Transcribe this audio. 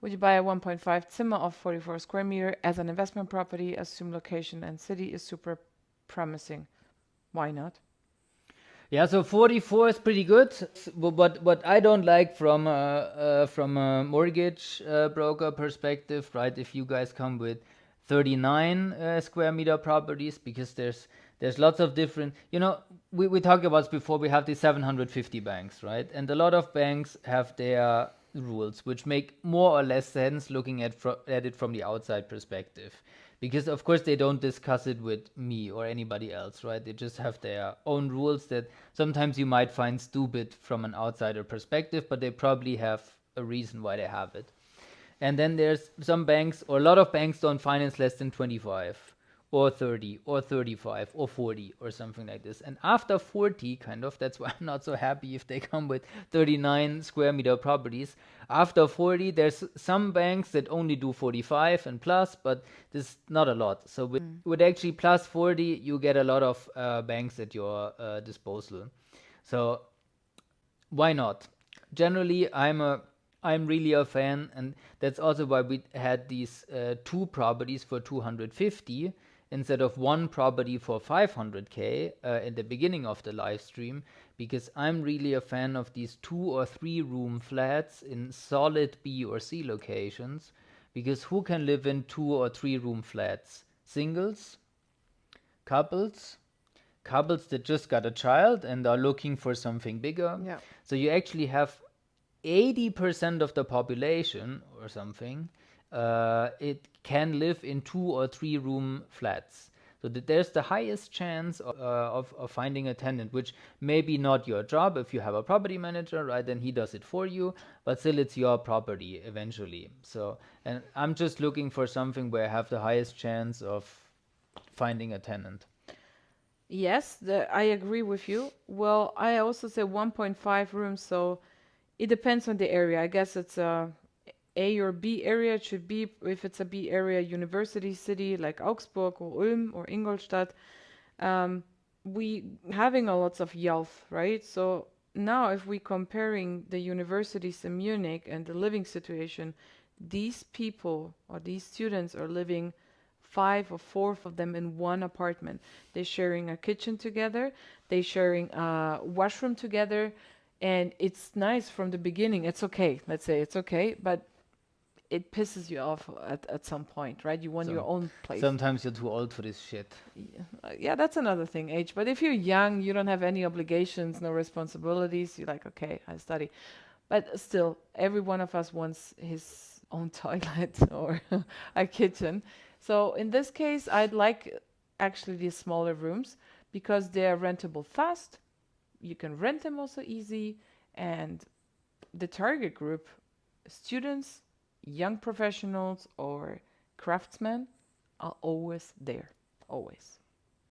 Would you buy a 1.5 Zimmer of 44 square meter as an investment property? Assume location and city is super promising. Why not? Yeah, so 44 is pretty good. But what I don't like from a mortgage broker perspective, right? If you guys come with 39 square meter properties, because there's lots of different, we talked about this before. We have these 750 banks, right? And a lot of banks have their rules, which make more or less sense looking at it from the outside perspective, because of course they don't discuss it with me or anybody else, right? They just have their own rules that sometimes you might find stupid from an outsider perspective, but they probably have a reason why they have it. And then there's some banks, or a lot of banks, don't finance less than 25 or 30 or 35 or 40 or something like this. And after 40, kind of, that's why I'm not so happy if they come with 39 square meter properties. After 40, there's some banks that only do 45 and plus, but this is not a lot. So with actually plus 40, you get a lot of banks at your disposal. So why not? Generally, I'm really a fan, and that's also why we had these two properties for 250 instead of one property for 500k in the beginning of the live stream, because I'm really a fan of these 2 or 3 room flats in solid B or C locations. Because who can live in 2 or 3 room flats? Singles, couples, couples that just got a child and are looking for something bigger. Yeah. So you actually have 80% of the population or something, it can live in 2 or 3 room flats. So that there's the highest chance of finding a tenant, which may be not your job. If you have a property manager, right, then he does it for you, but still it's your property eventually. So, and I'm just looking for something where I have the highest chance of finding a tenant. Yes, I agree with you. Well, I also say 1.5 rooms, so it depends on the area. I guess it's A or B area. It should be, if it's a B area, university city like Augsburg or Ulm or Ingolstadt. Um, we having a lots of youth, right? So now if we comparing the universities in Munich and the living situation, these people or these students are living 5 or 4 of them in one apartment. They're sharing a kitchen together, they're sharing a washroom together, and it's nice from the beginning. It's okay, let's say it's okay, but it pisses you off at some point, right? You want your Some own place. Sometimes you're too old for this shit. Yeah, that's another thing, age. But if you're young, you don't have any obligations, no responsibilities. You're like, okay, I study. But still, every one of us wants his own toilet or a kitchen. So in this case, I'd like actually these smaller rooms because they are rentable fast. You can rent them also easy. And the target group, students, young professionals, or craftsmen, are always there. Always.